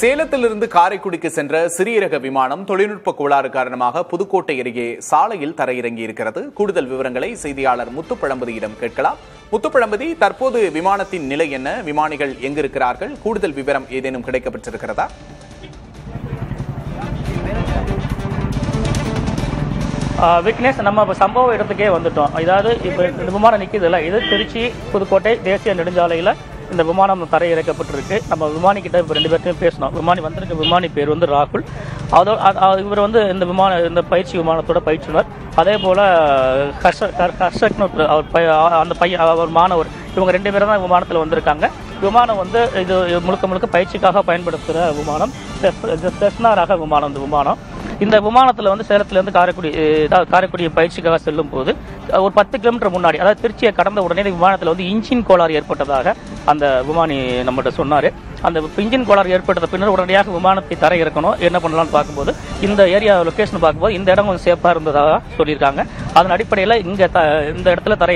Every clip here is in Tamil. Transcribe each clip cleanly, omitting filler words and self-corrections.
சேலத்திலிருந்து காரைக்குடிக்கு சென்ற சிறிய ரக விமானம் தொழில்நுட்ப கோளாறு காரணமாக புதுக்கோட்டை அருகே சாலையில் தரையிறங்கி இருக்கிறது. கூடுதல் விவரங்களை செய்தியாளர் முத்துப்பழம்பதியிடம் கேட்கலாம். முத்துப்பழம்பதி, தற்போது விமானத்தின் நிலை என்ன? விமானிகள் எங்கிருக்கிறார்கள்? கூடுதல் விவரம் ஏதேனும் கிடைக்கப்பட்டிருக்கிறதா? விக்னேஷ், நம்ம சம்பவ இடத்துக்கே வந்துட்டோம். அதாவது இப்போ இந்த விமானம் நிற்கிது இல்லை, இது திருச்சி புதுக்கோட்டை தேசிய நெடுஞ்சாலையில் இந்த விமானம் தரையிறக்கப்பட்டிருக்கு. நம்ம விமானிக்கிட்ட இப்போ 2 பேர்ட்டையும் பேசணும். விமானி வந்திருக்க விமானி பேர் வந்து ராகுல். இவர் வந்து இந்த பயிற்சி விமானத்தோட பயிற்றுனர். அதே போல் ஹர்ஷக்னு அந்த பையன், அவர் மாணவர், இவங்க 2 பேரும் தான் விமானத்தில் வந்திருக்காங்க. விமானம் வந்து இது முழுக்க பயிற்சிக்காக பயன்படுத்துகிற விமானம், செஸ்னா ரக விமானம். இந்த விமானத்தில் வந்து சேலத்திலேருந்து காரைக்குடி பயிற்சிக்காக செல்லும் போது ஒரு 10 கிலோமீட்டர் முன்னாடி, அதாவது திருச்சியை கடந்த உடனே இந்த விமானத்தில் வந்து இன்ஜின் கோளாறு ஏற்பட்டதாக அந்த விமானி நம்மகிட்ட சொன்னார். அந்த இன்ஜின் கோளாறு ஏற்பட்ட பின்னர் உடனடியாக விமானத்தை தரை இறக்கணும். என்ன பண்ணலாம்னு பார்க்கும்போது இந்த ஏரியா லொக்கேஷன் பார்க்கும்போது இந்த இடம் கொஞ்சம் சேஃபாக இருந்ததாக சொல்லியிருக்காங்க. அதன் அடிப்படையில் இந்த இடத்துல தரை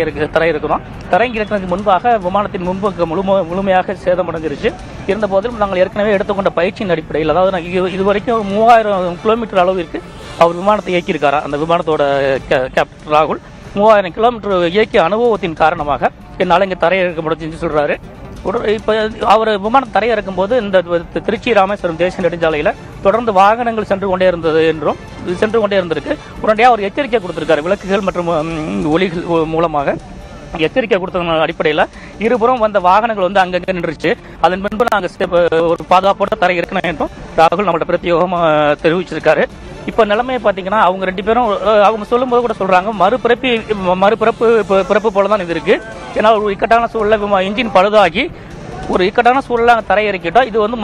இருக்கணும். தரைங்கி இருக்கிறதுக்கு முன்பாக விமானத்தின் முன்புக்கு முழுமையாக சேதமடைஞ்சிருச்சு. இருந்த போதிலும் நாங்கள் ஏற்கனவே எடுத்துக்கொண்ட பயிற்சியின் அடிப்படையில், அதாவது இதுவரைக்கும் 3000 கிலோமீட்டர் அளவிற்கு அவர் விமானத்தை இயக்கியிருக்காரா. அந்த விமானத்தோட கேப்டன் ராகுல் 3000 கிலோமீட்டர் இயக்கிய அனுபவத்தின் காரணமாக என்னால் இங்கே தரையிறக்க முடிஞ்சுன்னு சொல்கிறாரு. இப்போ அவர் விமானம் தரையிறக்கும் போது இந்த திருச்சி ராமேஸ்வரம் தேசிய நெடுஞ்சாலையில் தொடர்ந்து வாகனங்கள் சென்று கொண்டே இருந்திருக்கு. உடனடியாக அவர் எச்சரிக்கை கொடுத்திருக்காரு. விளக்குகள் மற்றும் ஒலிகள் மூலமாக எச்சரிக்கை கொடுத்த அடிப்படையில் இருபுறம் வந்த வாகனங்கள் வந்து அங்கங்கே நின்றுச்சு. அதன் பின்பு நாங்கள் ஒரு பாதுகாப்போட தரை இருக்கணும் என்றும் ராகுல் நம்மளோட பிரத்யேகமாக தெரிவிச்சிருக்காரு. இப்போ நிலைமையை பார்த்தீங்கன்னா அவங்க 2 பேரும் அவங்க சொல்லும்போது கூட சொல்றாங்க, மறுபிறப்பு போல தான் இது இருக்கு. ஏன்னா ஒரு இக்கட்டான சூழல இன்ஜின் பழுதாகி ஒரு இக்கட்டான சூழல தரையிறக்கிட்டோம். இது வந்து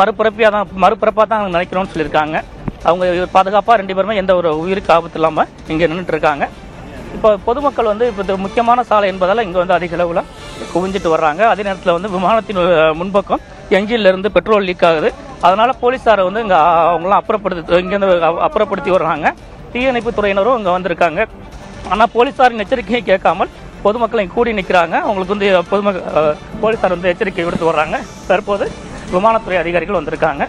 மறுபிறப்பாக தான் நினைக்கிறோம்னு சொல்லியிருக்காங்க. அவங்க பாதுகாப்பாக 2 பேருமே எந்த ஒரு உயிருக்கு ஆபத்து இல்லாமல் இங்கே நின்றுட்டு இருக்காங்க. இப்போ பொதுமக்கள் வந்து இப்போ முக்கியமான சாலை என்பதால் இங்கே வந்து அதிக அளவில் குவிஞ்சிட்டு வர்றாங்க. அதே நேரத்தில் வந்து விமானத்தின் முன்பக்கம் என்ஜின்லேருந்து பெட்ரோல் லீக் ஆகுது. அதனால போலீஸாரை வந்து இங்கே அவங்களாம் இங்கேருந்து அப்புறப்படுத்தி வர்றாங்க. தீயணைப்பு துறையினரும் இங்கே வந்திருக்காங்க. ஆனால் போலீஸாரின் எச்சரிக்கையை கேட்காமல் பொதுமக்களை கூடி நிற்கிறாங்க. அவங்களுக்கு வந்து போலீஸார் வந்து எச்சரிக்கை விடுத்து வர்றாங்க. தற்போது விமானத்துறை அதிகாரிகள் வந்திருக்காங்க.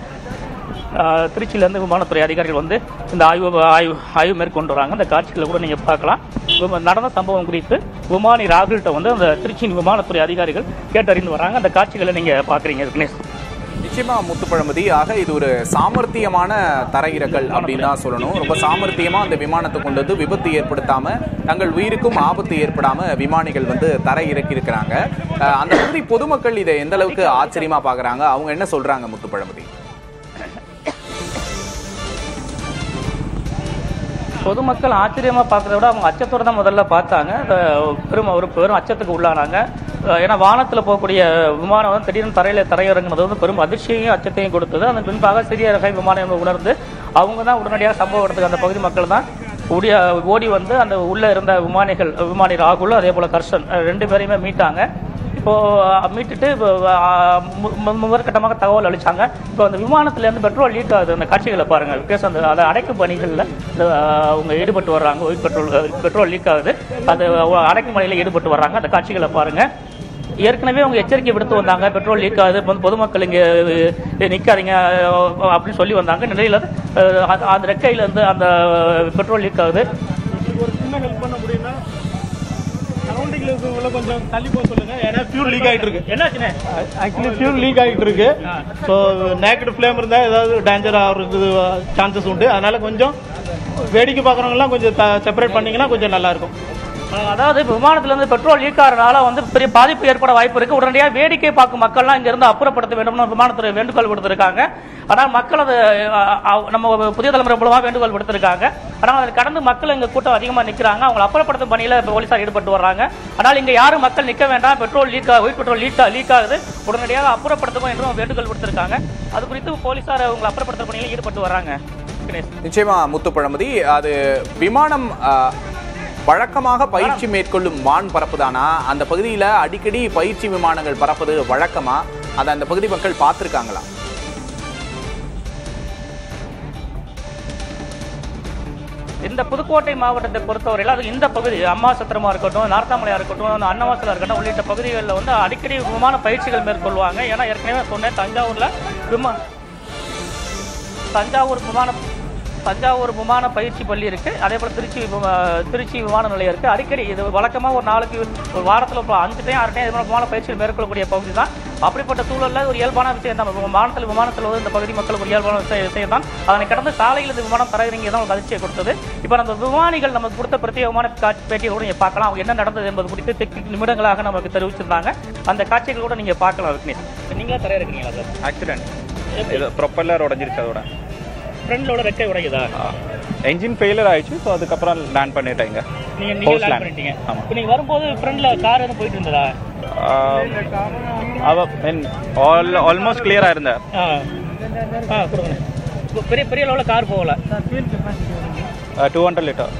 திருச்சியிலேருந்து விமானத்துறை அதிகாரிகள் வந்து இந்த ஆய்வு மேற்கொண்டு வராங்க. அந்த காட்சிகளை கூட நீங்கள் பார்க்கலாம். நடந்த சம்பவம் குறித்து விமானி ராகுல்கிட்ட வந்து அந்த திருச்சியின் விமானத்துறை அதிகாரிகள் கேட்டறிந்து வராங்க. அந்த காட்சிகளை நீங்கள் பார்க்குறீங்க விக்னேஷ். நிச்சயமா முத்துப்பழம்பதி, ஆக இது ஒரு சாமர்த்தியமான தரையிறக்கல் அப்படின்னு தான் சொல்லணும். ரொம்ப சாமர்த்தியமா அந்த விமானத்தை கொண்டு வந்து விபத்து ஏற்படுத்தாம, தங்கள் உயிருக்கும் ஆபத்து ஏற்படாம விமானிகள் வந்து தரை இறக்கி இருக்கிறாங்க. அந்த மாதிரி பொதுமக்கள் இதை எந்த அளவுக்கு ஆச்சரியமா பாக்குறாங்க, அவங்க என்ன சொல்றாங்க முத்துப்பழம்பதி? பொதுமக்கள் ஆச்சரியமாக பார்க்கறத விட அவங்க அச்சத்தோடு தான் முதல்ல பார்த்தாங்க. பெரும் அச்சத்துக்கு உள்ளானாங்க. ஏன்னா வானத்தில் போகக்கூடிய விமானம் வந்து திடீர்னு தரையிறங்குனது வந்து பெரும் அதிர்ச்சியையும் அச்சத்தையும் கொடுத்தது. அதன் பின்பாக சிறிய ரக விமானம் உணர்ந்து அவங்க தான் உடனடியாக சம்பவ இடத்துக்கு அந்த பகுதி மக்கள் தான் ஓடி வந்து அந்த உள்ளே இருந்த விமானி ராகுல் அதே போல் கர்ஷன் 2 பேரையுமே மீட்டாங்க. இப்போது மீட்டுட்டு முதற்கட்டமாக தகவல் அளித்தாங்க. இப்போ அந்த விமானத்துலேருந்து பெட்ரோல் லீக் ஆகுது. அந்த காட்சிகளை பாருங்கள். பிகாஸ் அதை அடைக்கும் பணிகளில் அவங்க ஈடுபட்டு வர்றாங்க. பெட்ரோல் லீக் ஆகுது. அது அடைக்கும் பணியில் ஈடுபட்டு வர்றாங்க. அந்த காட்சிகளை பாருங்கள். ஏற்கனவே அவங்க எச்சரிக்கை விடுத்து வந்தாங்க, பெட்ரோல் லீக் ஆகுது, பொதுமக்கள் இங்கே நிற்காதீங்க அப்படின்னு சொல்லி வந்தாங்க. நிலையில் அந்த ரெக்கையிலேருந்து அந்த பெட்ரோல் லீக் ஆகுது. ஒரு சின்ன ஹெல்ப் பண்ண முடியும்னா சரௌண்டிங்ல இருக்கவங்கள கொஞ்சம் தள்ளி போக சொல்லுங்க. ஏன்னா ஃபியூல் லீக் ஆகிட்டு இருக்கு. என்னாச்சுண்ணே? ஆக்சுவலி ஃபியூல் லீக் ஆகிட்டு இருக்கு. ஸோ நேக்கட் ஃப்ளேம் இருந்தால் ஏதாவது டேஞ்சர் ஆகிறதுக்கு சான்சஸ் உண்டு. அதனால கொஞ்சம் வேடிக்கை பார்க்குறவங்கலாம் கொஞ்சம் செப்பரேட் பண்ணிங்கன்னா கொஞ்சம் நல்லாயிருக்கும். அதாவது விமானத்திலிருந்து பெட்ரோல் லீக் ஆகிறதுனால வந்து பெரிய பாதிப்பு ஏற்பட வாய்ப்பு இருக்கு. உடனடியாக வேடிக்கை பார்க்கும் மக்கள்லாம் இங்கிருந்து அப்புறப்படுத்த வேண்டும்னு விமானத்துறை வேண்டுகோள் விடுத்திருக்காங்க. ஆனால் மக்கள் அது நம்ம புதிய தலைமுறை மூலமாக வேண்டுகோள் விடுத்திருக்காங்க. ஆனால் அதை கடந்து மக்கள் இங்கே கூட்டம் அதிகமாக நிற்கிறாங்க. அவங்க அப்புறப்படுத்தும் பணியில் போலீஸார் ஈடுபட்டு வர்றாங்க. ஆனால் இங்கே யாரும் மக்கள் நிற்க வேண்டாம், ஒயிட் பெட்ரோல் லீக் ஆகுது, உடனடியாக அப்புறப்படுத்தும் என்றும் வேண்டுகோள் விடுத்திருக்காங்க. அது குறித்து போலீஸார் அவங்க அப்புறப்படுத்தும் பணியில் ஈடுபட்டு வர்றாங்க. நிச்சயமா முத்துப்பழம்பதி, அது விமானம் வழக்கமாக பயிற்சி மேற்கொள்ளும் வான் பரப்புதானா? அந்த பகுதியில் அடிக்கடி பயிற்சி விமானங்கள் பறப்பது வழக்கமா? அதை அந்த பகுதி மக்கள் பார்த்துருக்காங்களா? இந்த புதுக்கோட்டை மாவட்டத்தை பொறுத்தவரையில் அது இந்த பகுதி அம்மாசத்திரமா இருக்கட்டும், நார்த்தாமலையா இருக்கட்டும், அன்னவாசலா இருக்கட்டும் உள்ளிட்ட பகுதிகளில் வந்து அடிக்கடி விமான பயிற்சிகள் மேற்கொள்வாங்க. ஏன்னா ஏற்கனவே சொன்னேன், தஞ்சாவூர்ல தஞ்சாவூர் விமான பயிற்சி பள்ளி இருக்கு. அதே போல திருச்சி விமான நிலையம் இருக்கு. அடிக்கடி இது வழக்கமாக ஒரு நாளைக்கு ஒரு வாரத்தில் 5 டைம் 6 டைம் இது விமான பயிற்சியில் மேற்கொள்ளக்கூடிய பகுதி தான். அப்படிப்பட்ட சூழலில் ஒரு இயல்பான விஷயம் தான் விமானத்தில் இந்த பகுதி மக்களுக்கு ஒரு இயல்பான விஷயம் தான். அதனை கடந்து சாலையில் இந்த விமானம் தரையிறங்கி தான் ஒரு அதிர்ச்சியை கொடுத்தது. இப்போ நம்ம விமானிகள் நமக்கு கொடுத்த பிரத்யேகமான பேட்டியை கூட நீங்கள் பார்க்கலாம். அவங்க என்ன நடந்தது என்பது குறித்து நிமிடங்களாக நமக்கு தெரிவிச்சிருந்தாங்க. அந்த காட்சிகள் கூட நீங்கள் பார்க்கலாம். விக்னேஷ், நீங்களே தரையிறக்குறீங்களா சார்? ஆக்சிடென்ட் ப்ரொப்பல்லர் உடஞ்சிருச்சு. அதோட ஃப்ரெண்டோட ரெக்கை உடையுதா? என்ஜின் ஃபெயிலியர் ஆயிடுச்சு. ஸோ அதுக்கப்புறம் லேண்ட் பண்ணிட்டாங்க. நீங்கள் லேண்ட் பண்ணிட்டீங்க. இப்போ நீங்கள் வரும்போது ஃப்ரெண்டில் கார் எதுவும் போயிட்டு இருந்ததா? ஆல்மோஸ்ட் கிளியராக இருந்தேன். கொடுங்க. பெரிய பெரிய லெவலில் கார் போகல. 200 லிட்டர்.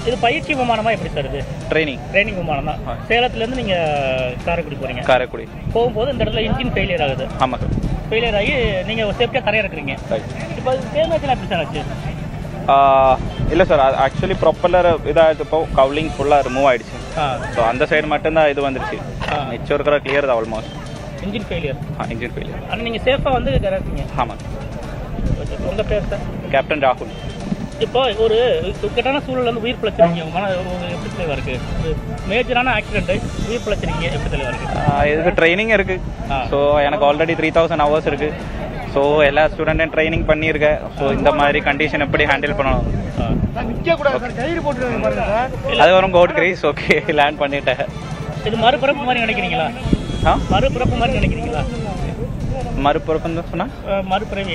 இது பயிற்சி விமானமா எப்படி சார்? இது ட்ரைனிங் விமானம் தான். சேலத்துலேருந்து நீங்கள் காரைக்குடி போகிறீங்க. காரைக்குடி போகும்போது இந்த இடத்துல இன்ஜின் ஃபெயிலியர் ஆகுது. ஆமாம் சார். ஃபெயிலியர் ஆகி நீங்கள் சேஃப்டியாக தரையிறக்குறீங்க. இப்போ டேமேஜ்லாம் எப்படி சார் ஆச்சு? இல்லை சார், ஆக்சுவலி ப்ரொப்பல்லர் இதாகிட்டப்போ கவுலிங் ஃபுல்லாக ரிமூவ் ஆகிடுச்சு. ஸோ அந்த சைடு மட்டும்தான் இது வந்துருச்சு. மிச்சம் இருக்கிற கிளியர் தான் almost. Engine failure. Engine failure. ஆனால் நீங்கள் சேஃபாக வந்து இறக்குறீங்க. ஆமாம். உங்கள் பேர் சார்? கேப்டன் ராகுல். இப்போ ஒரு இக்கட்டான சூழல் வந்து உயிர் பிழைச்சிருக்கீங்க. எப்படி தெளிவாக இருக்குது? ஒரு மேஜரான ஆக்சிடென்ட் உயிர் பிழைச்சிருக்கீங்க, எப்படி தெளிவாக இருக்குது? இதுக்கு ட்ரைனிங் இருக்குது. ஸோ எனக்கு ஆல்ரெடி 3000 ஹவர்ஸ் இருக்குது. ஸோ எல்லா ஸ்டூடெண்ட்டும் ட்ரைனிங் பண்ணியிருக்கேன். ஸோ இந்த மாதிரி கண்டிஷன் எப்படி ஹேண்டில் பண்ணணும் அது வரும் கோட் கிரேஸ். ஓகே, லேண்ட் பண்ணிட்டேன். இது மறுபிறப்பு மாதிரி நினைக்கிறீங்களா? மறுபிறப்பு மாதிரி நினைக்கிறீங்களா? மறுபிறப்புன்னு சொன்னால் மறுபிறவி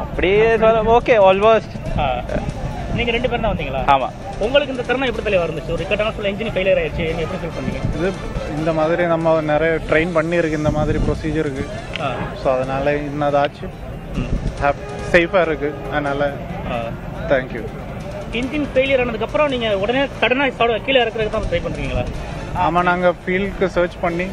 அப்படியே ஓகே ஆல்மோஸ்ட். நீங்கள் 2 பேரும் தான் வந்தீங்களா? ஆமாம். உங்களுக்கு இந்த தருணம் எப்படி தெளிவாக இருந்துச்சு? ஒரு இக்கட்டான சூழல் இன்ஜின் ஃபெயிலியர் ஆயிடுச்சு, நீங்கள் எப்படி ஃபீல் பண்ணீங்க? இது இந்த மாதிரி நம்ம நிறைய ட்ரெயின் பண்ணியிருக்கு இந்த மாதிரி ப்ரொசீஜருக்கு. ஸோ அதனால் இன்னதாச்சு சேஃபாக இருக்குது. அதனால் தேங்க்யூ. இன்ஜின் ஃபெயிலியர் ஆனதுக்கப்புறம் நீங்கள் உடனே சடனாக கீழே இறக்குறதுக்கு தான் ட்ரை பண்ணுறீங்களா? ஆமாம், நாங்கள் ஃபீல்டுக்கு சர்ச் பண்ணி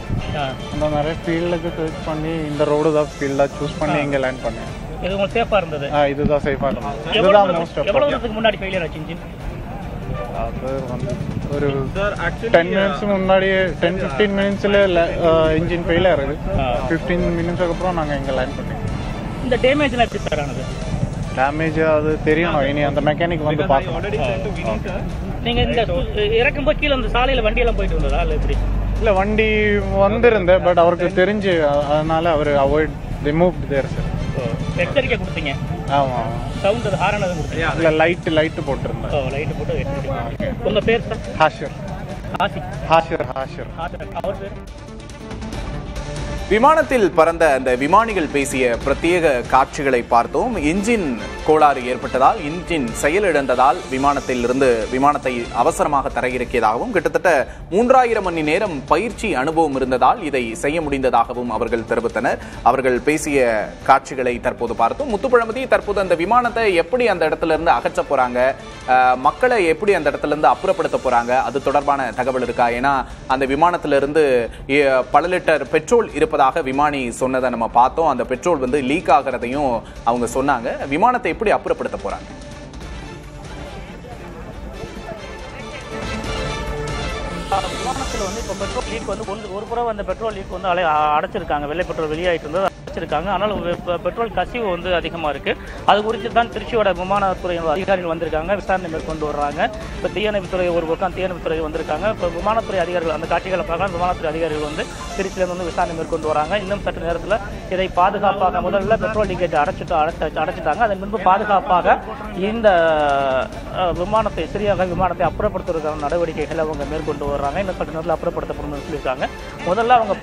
அந்த நிறைய ஃபீல்டுக்கு சர்ச் பண்ணி இந்த ரோடு தான் ஃபீல்டாக சூஸ் பண்ணி இங்கே லேண்ட் பண்ணேன். இது உங்களுக்கு சேஃபாக இருந்தது? இதுதான் சேஃபாக இருந்தது. இதுதான் மோஸ்ட். எவ்வளோ நேரத்துக்கு முன்னாடி ஃபெயிலியர் ஆச்சு இன்ஜின்? அது வந்து ஒரு 10 மினிட்ஸ் முன்னாடியே 10-15 மினிட்ஸில் இன்ஜின் ஃபெயிலியர் இருக்குது. 15 மினிட்ஸுக்கு அப்புறம் நாங்கள் இங்கே லேண்ட் பண்ணோம். இந்த டேமேஜ்லாம் எப்படி சார் ஆனது? டேமேஜ் அது தெரியணும், இனி அந்த மெக்கானிக் வந்து பார்க்கணும். நீங்கள் இந்த இறக்கும்போது கீழே அந்த சாலையில் வண்டியெல்லாம் போயிட்டு இருந்ததா இல்லை எப்படி? இல்லை, வண்டி வந்திருந்தேன். பட் அவருக்கு தெரிஞ்சு அதனால அவர் அவாய்ட் ரிமூவ் தேர் சார். எச்சரிக்கை கொடுத்தீங்க? ஆமாம். சவுண்ட் ஹாரன் எதுவும் கொடுத்தீங்க? இல்லை, லைட்டு போட்டிருந்தேன். லைட்டு போட்டு எச்சரிக்கை. உங்கள் பேர் சார்? ஹாஷிர். அவர் பேர்? விமானத்தில் பறந்த அந்த விமானிகள் பேசிய பிரத்யேக காட்சிகளை பார்த்தோம். இன்ஜின் கோளாறு ஏற்பட்டதால், இன்ஜின் செயலிழந்ததால் விமானத்தை அவசரமாக தரையிறக்கியதாகவும், கிட்டத்தட்ட 3000 மணி நேரம் பயிற்சி அனுபவம் இருந்ததால் இதை செய்ய முடிந்ததாகவும் அவர்கள் தெரிவித்தனர். அவர்கள் பேசிய காட்சிகளை தற்போது பார்த்தோம். முத்துப்பழமதி, தற்போது அந்த விமானத்தை எப்படி அந்த இடத்துல இருந்து அகற்ற போறாங்க, மக்களை எப்படி அந்த இடத்துல இருந்து அப்புறப்படுத்த போறாங்க, அது தொடர்பான தகவல் இருக்கா? ஏன்னா அந்த விமானத்திலிருந்து பல லிட்டர் பெட்ரோல் இருப்பதாக விமானி சொன்னதை நம்ம பார்த்தோம். அந்த பெட்ரோல் வந்து லீக் ஆகிறதையும் அவங்க சொன்னாங்க. விமானத்தை எப்படி அப்புறப்படுத்த போறாங்க? விமானத்தில் வந்து இப்போ பெட்ரோல் லீக் வந்து ஒரு புறம் அந்த பெட்ரோல் லீக் வந்து அடைச்சிருக்காங்க. வெள்ளை பெட்ரோல் வெளியாகிட்டு இருந்தது அடைச்சிருக்காங்க. ஆனால் பெட்ரோல் கசிவு வந்து அதிகமாக இருக்குது. அது குறித்து தான் திருச்சியோட விமானத்துறை அதிகாரிகள் வந்திருக்காங்க, விசாரணை மேற்கொண்டு வர்றாங்க. இப்போ தீயணைப்புத்துறை ஒரு பக்கம் தீயணைப்புத்துறை வந்திருக்காங்க. இப்போ விமானத்துறை அதிகாரிகள் அந்த காட்சிகளை பார்க்கலாம். விமானத்துறை அதிகாரிகள் வந்து திருச்சியிலேருந்து வந்து விசாரணை மேற்கொண்டு வராங்க. இன்னும் சற்று நேரத்தில் இதை பாதுகாப்பாக முதல்ல பெட்ரோல் லீக்கேஜ் அடைச்சிட்டாங்க. அதன் பின்பு பாதுகாப்பாக இந்த விமானத்தை சிறியாக விமானத்தை அப்புறப்படுத்துவதற்கான நடவடிக்கைகளை அவங்க மேற்கொண்டு வர்றாங்க. இன்னும் சற்று நேரத்தில் அப்புறப்படுத்தப்படும் சொல்லியிருக்காங்க. முதல்ல அவங்க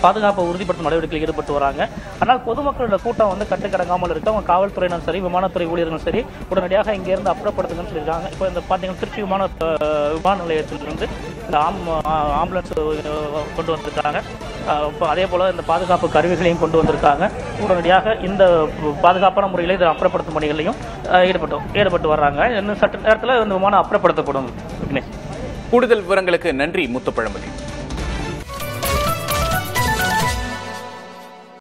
பாதுகாப்பு உறுதிப்படுத்தும் நடவடிக்கையில் ஈடுபட்டு வராங்க. ஆனால் பொதுமக்களோட கூட்டம் வந்து கட்டுக்கடங்காமல் இருக்க அவங்க காவல்துறையினரும் சரி, விமானத்துறை ஊழியர்களும் சரி, உடனடியாக இங்கிருந்து அப்புறப்படுத்துங்கன்னு சொல்லியிருக்காங்க. இப்போ இந்த பார்த்தீங்கன்னா திருச்சி விமான நிலையத்திலிருந்து இந்த ஆம்புலன்ஸ் கொண்டு வந்திருக்காங்க. அதே போல் இந்த பாதுகாப்பு கருவிகளையும் கொண்டு வந்திருக்காங்க. உடனடியாக இந்த பாதுகாப்பான முறையில் இதை அப்புறப்படுத்தும் பணிகளையும் ஈடுபட்டு வர்றாங்க. இன்னும் சற்று நேரத்தில் இந்த விமானம் அப்புறப்படுத்தப்படும். கூடுதல் விவரங்களுக்கு நன்றி முத்துப்பழமதி.